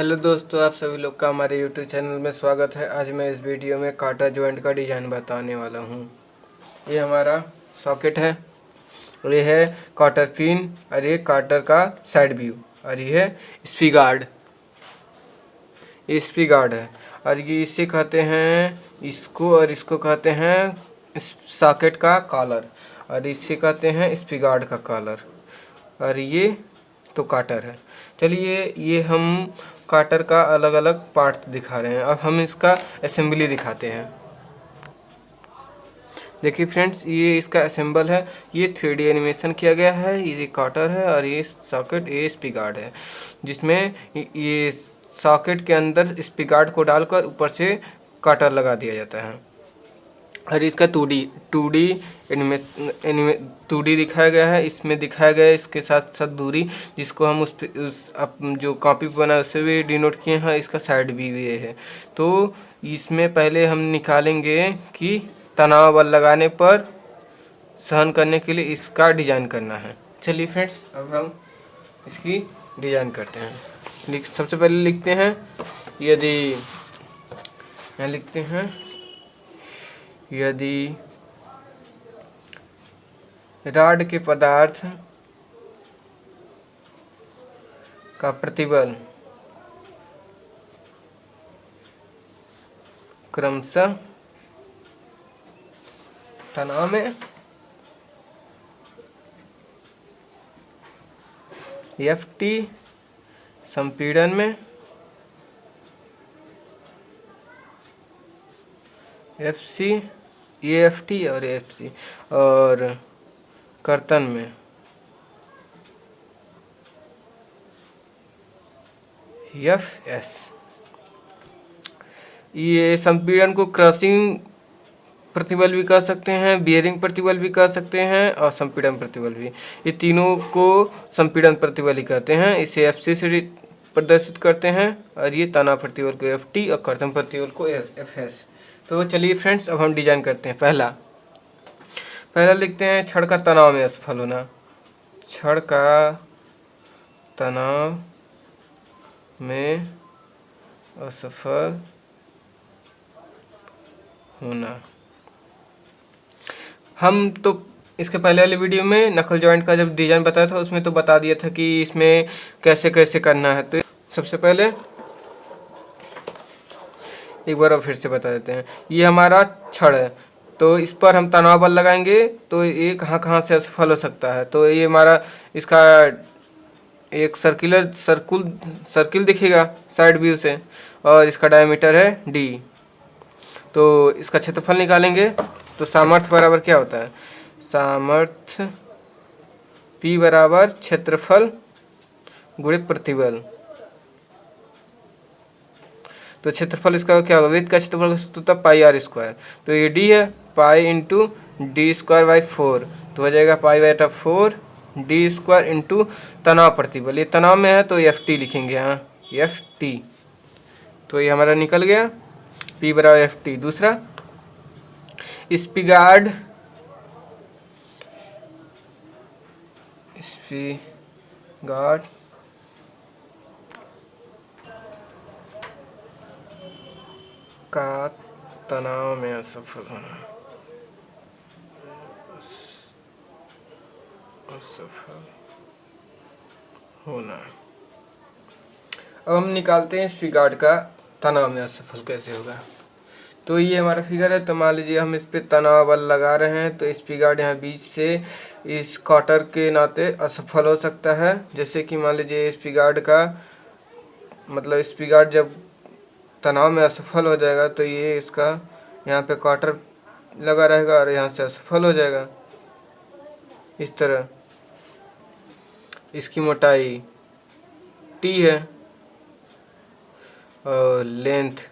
Hello दोस्तों, आप सभी लोग का हमारे यूट्यूब चैनल में स्वागत है। आज मैं इस वीडियो में काटा जॉइंट का डिज़ाइन बताने वाला हूँ। ये हमारा सॉकेट है और ये है काटर पिन और ये काटर का साइड व्यू और ये है स्पी गार्ड। ये स्पी गार्ड है और ये इसे कहते हैं इसको और इसको कहते हैं सॉकेट का कॉलर और इसे कहते हैं स्पी गार्ड का कॉलर और ये तो काटर है। चलिए ये हम काटर का अलग अलग पार्ट दिखा रहे हैं। अब हम इसका असेंबली दिखाते हैं। देखिए फ्रेंड्स, ये इसका असेंबल है। ये 3D एनिमेशन किया गया है। ये काटर है और ये सॉकेट ये स्पी गार्ड है, जिसमें ये सॉकेट के अंदर स्पी गार्ड को डालकर ऊपर से काटर लगा दिया जाता है। और इसका 2D एनिमेशन 2D दिखाया गया है। इसमें दिखाया गया है इसके साथ साथ दूरी, जिसको हम जो कॉपी पर बना है उससे भी डिनोट किए हैं। इसका साइड भी ये है। तो इसमें पहले हम निकालेंगे कि तनाव बल लगाने पर सहन करने के लिए इसका डिज़ाइन करना है। चलिए फ्रेंड्स, अब हम इसकी डिज़ाइन करते हैं। सबसे पहले लिखते हैं, यदि यहाँ लिखते हैं, यदि रॉड के पदार्थ का प्रतिबल क्रमशः तनाव में Ft संपीड़न में Fc ये Ft और Fc और कर्तन में Fs। ये संपीड़न को क्रशिंग प्रतिबल भी कर सकते हैं, बियरिंग प्रतिबल भी कर सकते हैं और संपीड़न प्रतिबल भी। ये तीनों को संपीड़न प्रतिबल ही कहते हैं। इसे Fc से प्रदर्शित करते हैं और ये तनाव प्रतिबल को Ft और कर्तन प्रतिबल को Fs। तो चलिए फ्रेंड्स, अब हम डिजाइन करते हैं। पहला लिखते हैं, छड़ का तनाव में असफल होना। छड़ का तनाव में असफल होना। हम तो इसके पहले वाले वीडियो में नकल जॉइंट का जब डिजाइन बताया था उसमें तो बता दिया था कि इसमें कैसे कैसे करना है। तो सबसे पहले एक बार और फिर से बता देते हैं। ये हमारा छड़ है, तो इस पर हम तनाव बल लगाएंगे तो ये कहाँ कहाँ से असफल हो सकता है। तो ये हमारा इसका एक सर्किल दिखेगा साइड व्यू से और इसका डायमीटर है d। तो इसका क्षेत्रफल निकालेंगे तो सामर्थ्य बराबर क्या होता है, सामर्थ्य P बराबर क्षेत्रफल गुणित प्रतिबल। तो क्षेत्रफल इसका क्या होगा, वृत्त का क्षेत्रफल होता पाई r स्क्वायर। तो ये d है, pi into D square by 4, तो हो जाएगा पाई बटा 4 डी स्क्वायर इंटू तनाव प्रतिबल। ये तनाव में है तो Ft लिखेंगे यहाँ, Ft। तो ये हमारा निकल गया, P बराबर Ft। दूसरा, स्पी गार्ड का तनाव में असफल होना। अब हम निकालते हैं स्पी गार्ड का तनाव में असफल कैसे होगा। तो ये हमारा फिगर है। तो मान लीजिए हम इस पे तनाव बल लगा रहे हैं तो स्पी गार्ड यहाँ बीच से इस काटर के नाते असफल हो सकता है। जैसे कि मान लीजिए स्पी गार्ड का मतलब स्पी गार्ड जब तनाव में असफल हो जाएगा तो ये इसका यहाँ पे काटर लगा रहेगा और यहाँ से असफल हो जाएगा इस तरह। इसकी मोटाई t है और लेंथ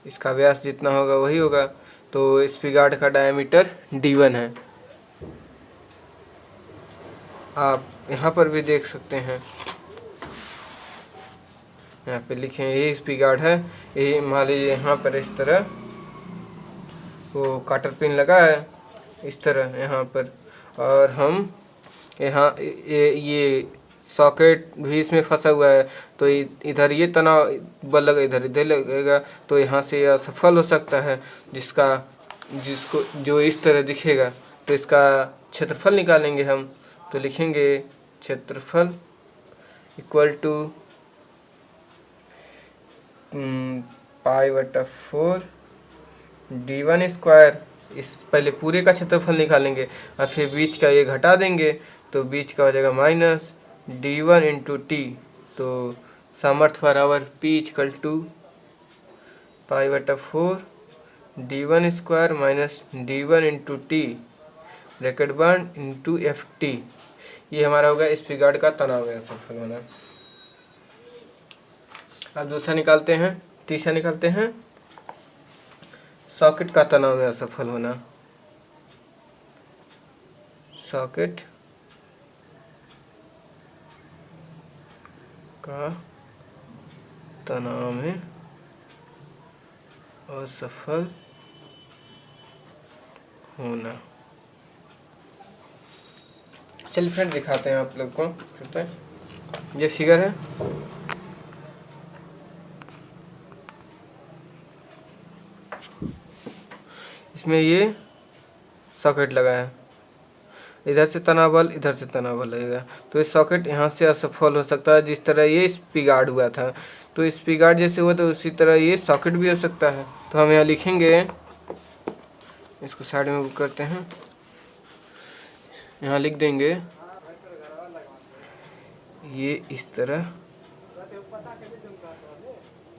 इसका व्यास जितना होगा वही होगा। तो स्पी गार्ड का डायमीटर d1 है। आप यहाँ पर भी देख सकते हैं, यहाँ पे लिखे यही स्पी गार्ड है। यही मान लीजिए यहाँ पर इस तरह वो काटर पिन लगा है इस तरह यहाँ पर, और हम यहाँ ये सॉकेट भी इसमें फंसा हुआ है, तो इधर ये तनाव बल लगा, इधर इधर लगेगा, तो यहाँ से यह असफल हो सकता है, जिसको जो इस तरह दिखेगा। तो इसका क्षेत्रफल निकालेंगे हम, तो लिखेंगे क्षेत्रफल इक्वल टू π/4 d1 स्क्वायर। इस पहले पूरे का क्षेत्रफल निकालेंगे और फिर बीच का ये घटा देंगे, तो बीच का हो जाएगा माइनस d1 इंटू टी। तो सामर्थ्य बराबर P equal to π/4 d1 square minus d1 into T bracket बंद इंटू FT। ये हमारा होगा स्पीगार्ड का तनाव है असफल होना। अब दूसरा निकालते हैं, तीसरा निकालते हैं सॉकेट का तनाव में असफल होना। सॉकेट का तनाव में असफल होना। चलिए फ्रेंड दिखाते हैं आप लोग को फिर से। ये फिगर है, इसमें ये सॉकेट लगा है, इधर से तनाव बल, इधर से तनाव बल लगेगा, तो ये सॉकेट यहाँ से असफल हो सकता है। जिस तरह ये स्पीगार्ड हुआ था, तो स्पीगार्ड जैसे हुआ था उसी तरह ये सॉकेट भी हो सकता है। तो हम यहाँ लिखेंगे, इसको साइड में बुक करते हैं, यहाँ लिख देंगे ये इस तरह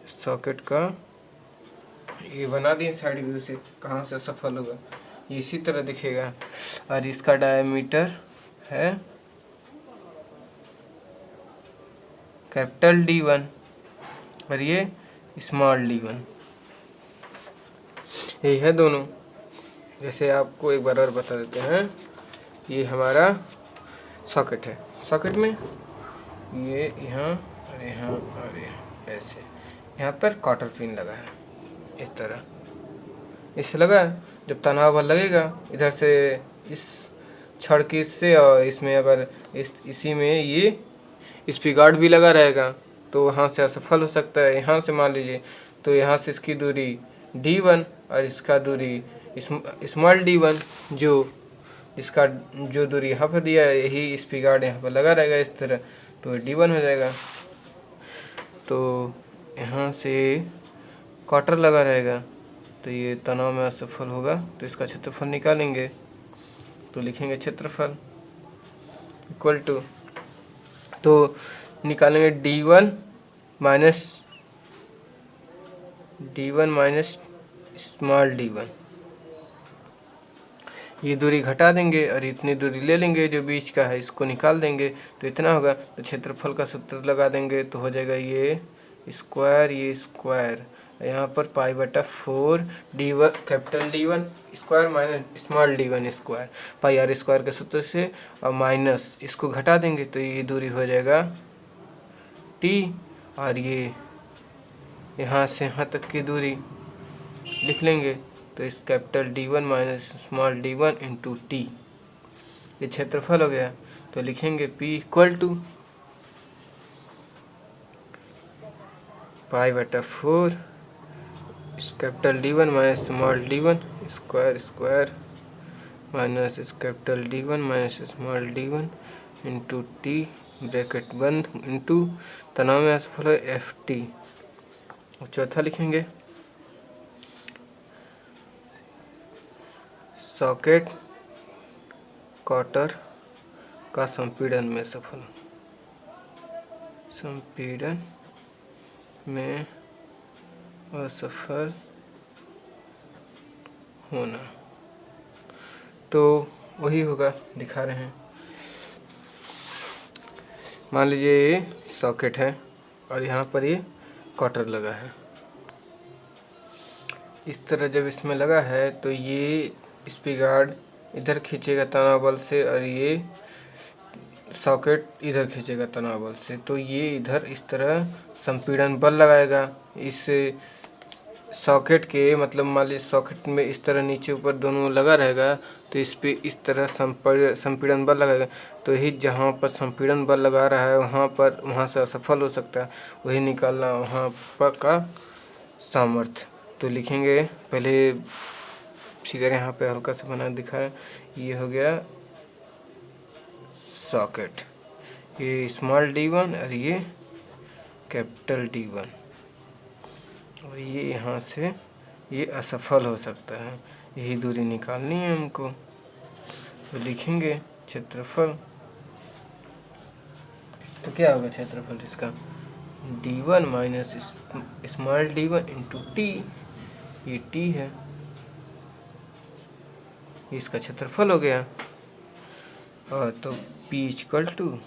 सॉकेट का ये बना दिए साइड व्यू से, कहाँ से सफल होगा ये इसी तरह दिखेगा। और इसका डायमीटर है कैपिटल D1 और ये स्मॉल d1। यही है दोनों। जैसे आपको एक बार और बता देते हैं, ये हमारा सॉकेट है, सॉकेट में ये यहाँ और यहाँ और यहाँ, ऐसे यहाँ पर क्वार्टर पिन लगा है इस तरह, इससे लगा है। जब तनाव बल लगेगा इधर से इस छड़ की से, और इसमें अगर इसी में ये स्पीगार्ड भी लगा रहेगा तो वहाँ से असफल हो सकता है। यहाँ से मान लीजिए, तो यहाँ से इसकी दूरी d1 और इसका दूरी स्मॉल d1, इसका जो दूरी यहाँ पर दिया है, यही स्पीगार्ड यहाँ पर लगा रहेगा इस तरह, तो d1 हो जाएगा। तो यहाँ से क्वार्टर लगा रहेगा, तो ये तनाव में असफल होगा, तो इसका क्षेत्रफल निकालेंगे, तो लिखेंगे क्षेत्रफल इक्वल टू, तो निकालेंगे d1 माइनस स्मॉल d1। ये दूरी घटा देंगे और इतनी दूरी ले लेंगे जो बीच का है, इसको निकाल देंगे, तो इतना होगा। तो क्षेत्रफल का सूत्र लगा देंगे, तो हो जाएगा ये स्क्वायर, ये स्क्वायर, यहाँ पर π/4 d1 capital D1 square minus small d1 square, πr square के सूत्र से, और माइनस इसको घटा देंगे, तो ये दूरी हो जाएगा t, और ये यहाँ से यहाँ तक की दूरी लिख लेंगे, तो इस capital D1 minus small d1 into T, ये क्षेत्रफल हो गया। तो लिखेंगे P इक्वल टू π/4 इस capital D1 minus small d1 square square minus इस capital D1 minus small d1 into T bracket बंद इंटू तनाव में असफल है FT। चौथा लिखेंगे सॉकेट क्वार्टर का संपीड़न में सफल, संपीड़न में असफल होना। तो वही होगा, दिखा रहे हैं। मान लीजिए ये सॉकेट है और यहाँ पर ये क्वार्टर लगा है, इस तरह जब इसमें लगा है तो ये स्पीगार्ड इधर खींचेगा तनाव बल से, और ये सॉकेट इधर खींचेगा तनाव बल से, तो ये इधर इस तरह संपीड़न बल लगाएगा इस सॉकेट के, मतलब मान लीजिए सॉकेट में इस तरह नीचे ऊपर दोनों लगा रहेगा, तो इस पे इस तरह संपीड़न बल लगेगा। तो यही जहाँ पर संपीड़न बल लगा रहा है वहाँ से असफल हो सकता है, वही निकालना वहाँ पर का सामर्थ्य। तो लिखेंगे पहले फिगर यहाँ पे हल्का सा बना दिखाया, ये हो गया सॉकेट, ये स्मॉल d1 और ये कैपिटल D1, और ये यहाँ से ये असफल हो सकता है, यही दूरी निकालनी है हमको। तो लिखेंगे क्षेत्रफल, तो क्या होगा क्षेत्रफल इसका d1 minus small d1 into T, ये t है, इसका क्षेत्रफल हो गया। और तो p equal to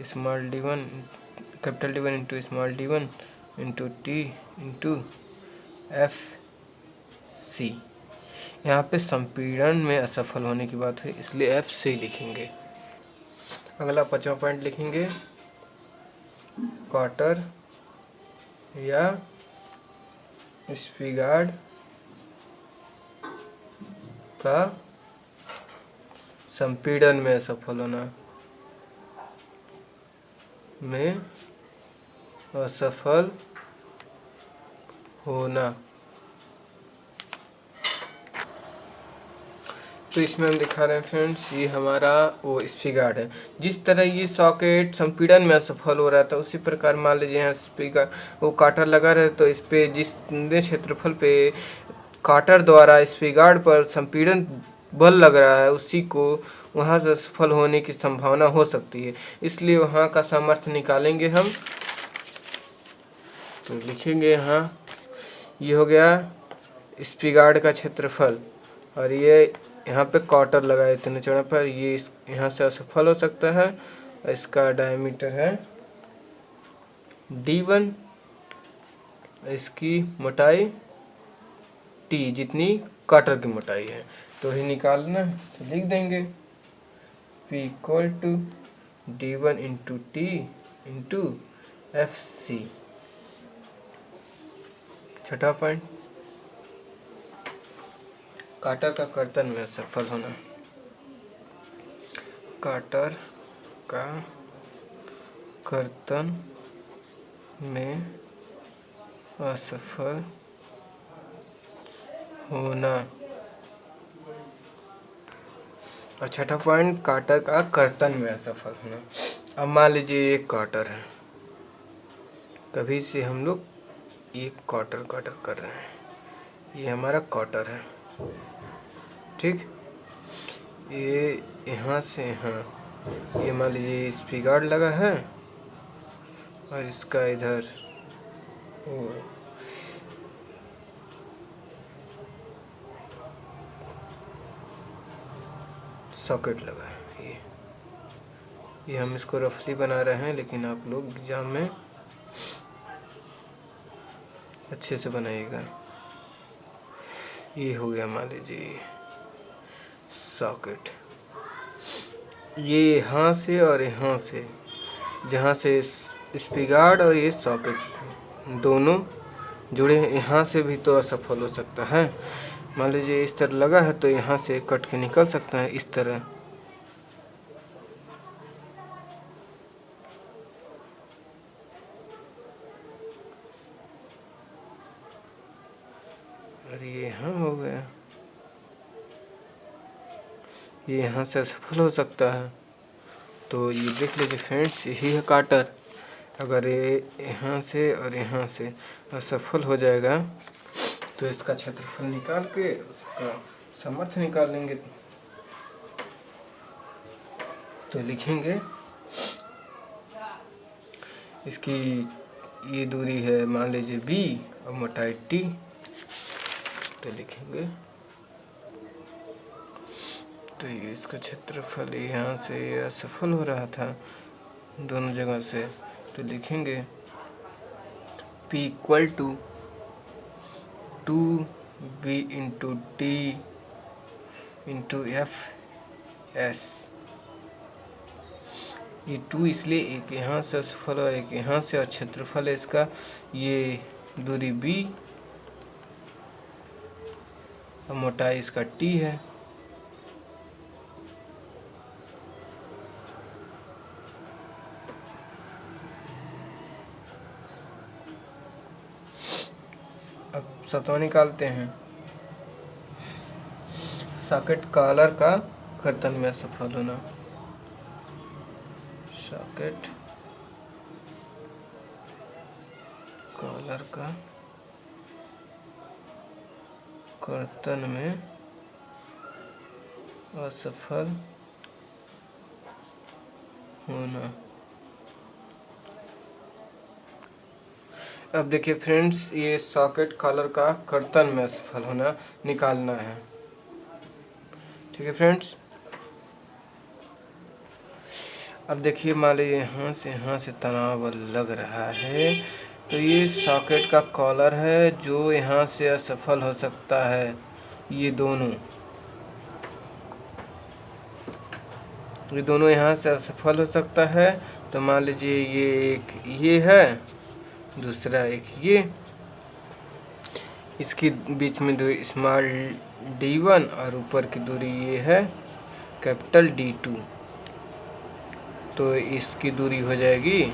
small d1 capital D1 into small d1 into T into F C. यहाँ पे संपीड़न में असफल होने की बात है, इसलिए एफ सी लिखेंगे। अगला 5वां पॉइंट लिखेंगे, क्वार्टर या स्पीगार्ड का संपीड़न में असफल होना, में असफल होना। तो इसमें हम दिखा रहे हैं फ्रेंड्स, ये हमारा वो स्पीगार्ड है। जिस तरह ये सॉकेट संपीड़न में असफल हो रहा था, उसी प्रकार मान लीजिए यहाँ स्पीकर वो काटर लगा रहे, तो इस पे जिस क्षेत्रफल पे काटर द्वारा स्पीगार्ड पर संपीड़न बल लग रहा है, उसी को वहाँ से असफल होने की संभावना हो सकती है, इसलिए वहाँ का सामर्थ्य निकालेंगे हम। तो लिखेंगे यहाँ, ये हो गया स्पीगार्ड का क्षेत्रफल, और ये यहाँ पे क्वार्टर लगाए इतने चौड़ा पर, ये यहाँ से असफल हो सकता है। इसका डायमीटर है d1, इसकी मोटाई t, जितनी काटर की मोटाई है। तो ही निकालना है, तो लिख देंगे p equal to d1 into T into F C. 6वां पॉइंट, काटर का कर्तन में असफल होना। काटर का कर्तन में असफल होना। और 6वां पॉइंट, काटर का कर्तन में असफल होना। अब मान लीजिए एक काटर है, कभी से हम लोग एक काटर कर रहे हैं, ये हमारा काटर है, ठीक। ये यहाँ से यहाँ, ये मान लीजिए स्पीगार्ड लगा है, और इसका इधर वो सॉकेट लगा है। ये हम इसको रफली बना रहे हैं, लेकिन आप लोग एग्जाम में अच्छे से बनाइएगा। ये हो गया मान लीजिए सॉकेट, ये यहाँ से और यहाँ से, जहाँ से स्पीगार्ड और ये सॉकेट दोनों जुड़े हैं, यहाँ से भी तो असफल हो सकता है। मान लीजिए इस तरह लगा है, तो यहाँ से कट के निकल सकता है इस तरह। और ये यहाँ हो गया, ये यहाँ से असफल हो सकता है। तो ये देख लीजिए फ्रेंड्स, यही है काटर। अगर ये यहाँ से और यहाँ से असफल हो जाएगा, तो इसका क्षेत्रफल निकाल के उसका सामर्थ्य निकाल लेंगे। तो लिखेंगे इसकी ये दूरी है मान लीजिए b और मोटाई t। तो लिखेंगे, तो ये इसका क्षेत्रफल यहाँ से असफल हो रहा था दोनों जगह से, तो लिखेंगे p equal to 2b into T into F S. ये 2 इसलिए एक यहाँ से असफल और एक यहाँ से, और क्षेत्रफल है इसका ये दूरी b और मोटाई इसका t है। 7वां निकालते हैं। सॉकेट कॉलर का कर्तन में असफल होना। सॉकेट कॉलर का कर्तन में असफल होना। अब देखिए फ्रेंड्स, ये सॉकेट कॉलर का कर्तन में असफल होना निकालना है। ठीक है फ्रेंड्स, अब देखिए मान लीजिए यहाँ से तनाव लग रहा है, तो ये सॉकेट का कॉलर है जो यहाँ से असफल हो सकता है। ये दोनों यहाँ से असफल हो सकता है। तो मान लीजिए ये एक ये है, दूसरा एक ये, इसकी बीच में दूरी स्मॉल d1 और ऊपर की दूरी ये है कैपिटल D2। तो इसकी दूरी हो जाएगी,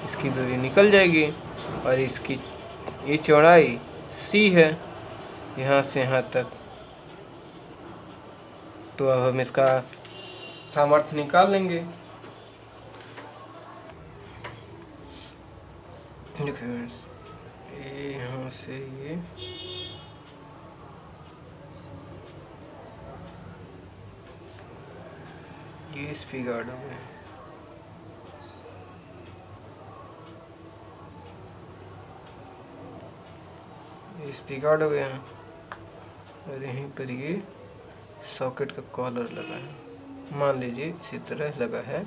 इसकी दूरी निकल जाएगी और इसकी ये चौड़ाई C है यहाँ से यहाँ तक। तो अब हम इसका सामर्थ्य निकाल लेंगे। फ्रेंड्स, ये यहाँ से ये स्पीगार्ड हो गए। स्पीगार्ड हो गया और यहीं पर ये सॉकेट का कॉलर लगा है। मान लीजिए इसी तरह लगा है।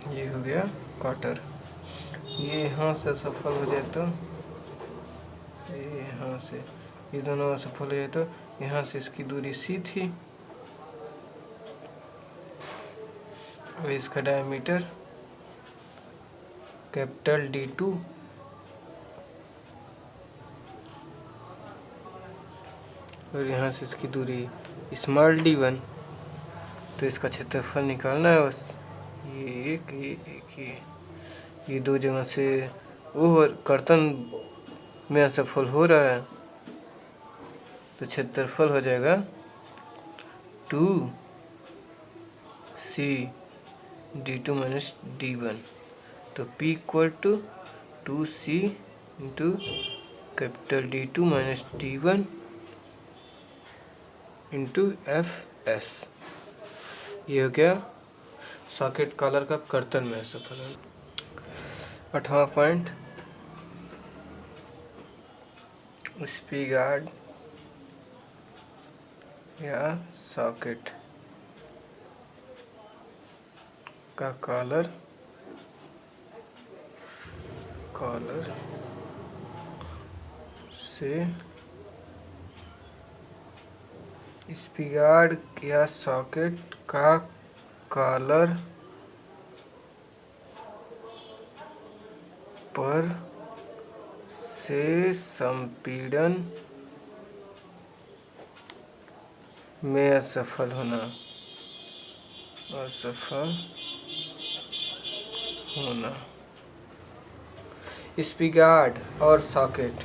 ये हो गया कटर। ये यहाँ से सफल हो जाए तो ये यहाँ से, ये दोनों सफल हो जाए तो यहाँ से इसकी दूरी C थी और इसका डायमीटर कैपिटल D2 और यहाँ से इसकी दूरी स्मॉल d1। तो इसका क्षेत्रफल निकालना है बस। ये एक ये दो जगह से वो कर्तन में असफल हो रहा है, तो क्षेत्रफल हो जाएगा 2C D2 माइनस D1। तो P equal to 2C into capital D2 minus D1 into FS। ये हो गया सॉकेट कॉलर का कर्तन में असफल होना। 8वां पॉइंट, स्पीगार्ड या सॉकेट का कॉलर से स्पीगार्ड या सॉकेट का कॉलर पर से संपीड़न में असफल होना। स्पीगार्ड और सॉकेट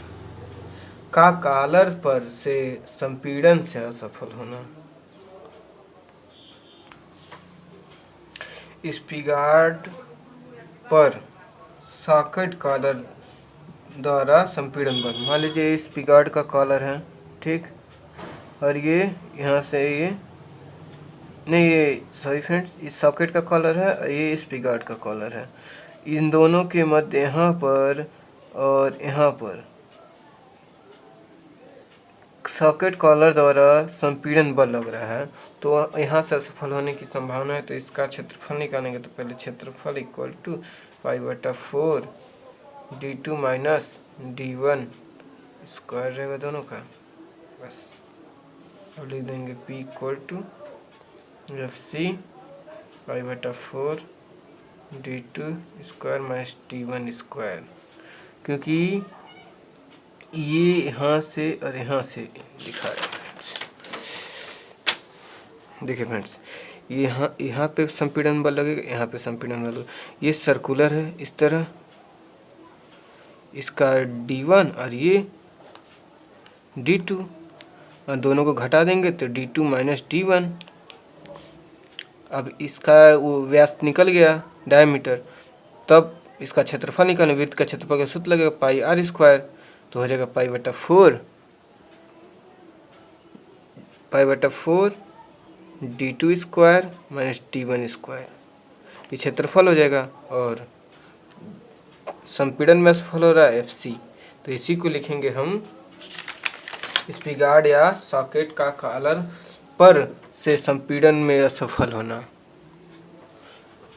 का कॉलर पर से संपीड़न से असफल होना। स्पीगार्ड पर सॉकेट कॉलर द्वारा संपीड़न बल। मान लीजिए स्पीगार्ड का कॉलर है, ठीक, और ये यहाँ से ये नहीं, ये सॉरी फ्रेंड्स, ये सॉकेट का कॉलर है और ये स्पीगार्ड का कॉलर है। इन दोनों के मध्य यहाँ पर और यहाँ पर सॉकेट कॉलर द्वारा संपीड़न बल लग रहा है, तो यहाँ से असफल होने की संभावना है। तो इसका क्षेत्रफल निकालेंगे तो पहले क्षेत्रफल equal to π/4 D2 minus D1 square रहेगा दोनों का। बस अब लिख देंगे P equal to FC π/4 d2 square minus d1 square, क्योंकि ये यहाँ से और यहाँ से दिखा रहा है फ्रेंड्स। देखिए फ्रेंड्स, यहाँ पे संपीड़न बल लगेगा, यहाँ पे संपीड़न बल लगेगा। ये सर्कुलर है इस तरह, इसका d1 और ये d2, और दोनों को घटा देंगे तो d2 माइनस d1। अब इसका वो व्यास निकल गया, डायमीटर, तब इसका क्षेत्रफल निकालें। वृत्त का क्षेत्रफल का सूत्र लगेगा पाई आर स्क्वायर, तो हो जाएगा पाई बटा four d2 square minus d1 square, ये क्षेत्रफल हो जाएगा। और संपीड़न में असफल हो रहा है FC, तो इसी को लिखेंगे हम स्पिगार्ड या सॉकेट का कॉलर पर से संपीड़न में असफल होना।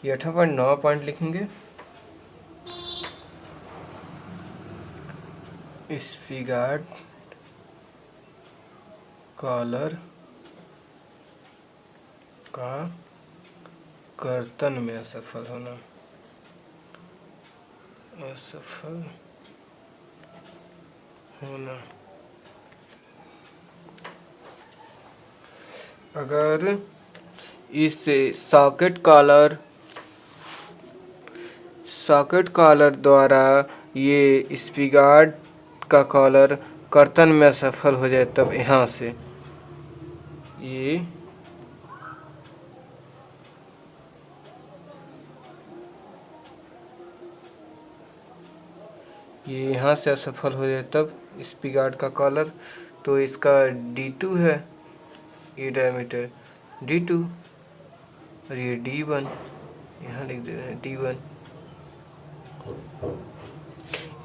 ये 8.9 पॉइंट लिखेंगे। स्पिगार्ड कॉलर का कर्तन में असफल होना, असफल होना। अगर इस सॉकेट कॉलर द्वारा ये स्पिगार्ड का कॉलर कर्तन में असफल हो जाए, तब यहाँ से ये यहाँ से असफल हो जाए, तब स्पिगार्ड का कॉलर, तो इसका d2 है, ये डायमीटर d2 और ये d1, यहाँ लिख दे रहे हैं d1,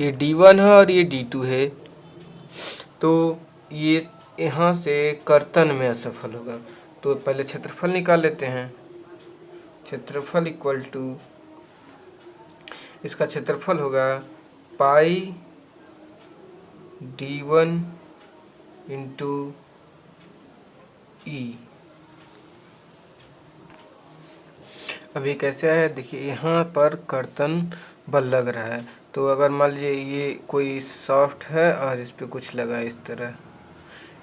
ये d1 है और ये d2 है, तो ये यहाँ से कर्तन में असफल होगा। तो पहले क्षेत्रफल निकाल लेते हैं। क्षेत्रफल इक्वल टू, इसका क्षेत्रफल होगा पाई d1 इंटू ई। अभी कैसे आया, देखिए यहाँ पर कर्तन बल लग रहा है, तो अगर मान लीजिए ये कोई सॉफ्ट है और इस पे कुछ लगा इस तरह,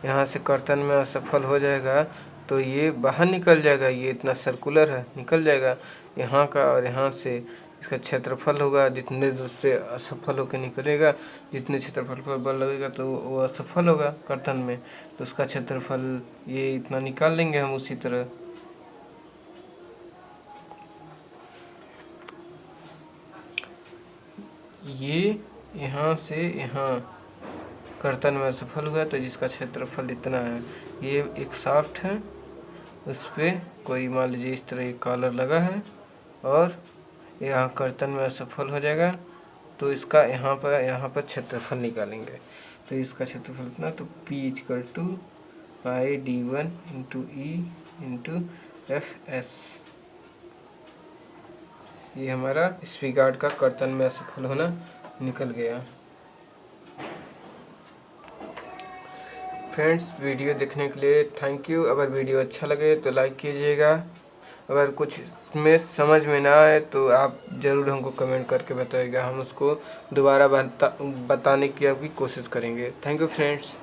यहाँ से कर्तन में असफल हो जाएगा, तो ये बाहर निकल जाएगा। ये इतना सर्कुलर है, निकल जाएगा यहाँ का, और यहाँ से इसका क्षेत्रफल होगा, जितने दूर से असफल होकर निकलेगा, जितने क्षेत्रफल पर बल लगेगा तो वो असफल होगा कर्तन में, तो उसका क्षेत्रफल ये इतना निकाल लेंगे हम। उसी तरह ये यहाँ से यहाँ कर्तन में असफल हुआ, तो जिसका क्षेत्रफल इतना है, ये एक शाफ्ट है, उस पर कोई मान लीजिए इस तरह एक कॉलर लगा है, और यहाँ कर्तन में असफल हो जाएगा, तो इसका यहाँ पर क्षेत्रफल निकालेंगे। तो इसका क्षेत्रफल इतना, तो P equal to pi d1 into E into FS, ये हमारा स्पिगार्ड का कर्तन में असफल होना निकल गया। फ्रेंड्स, वीडियो देखने के लिए थैंक यू। अगर वीडियो अच्छा लगे तो लाइक कीजिएगा। अगर कुछ इसमें समझ में ना आए तो आप ज़रूर हमको कमेंट करके बताइएगा, हम उसको दोबारा बताने की अभी कोशिश करेंगे। Thank you friends.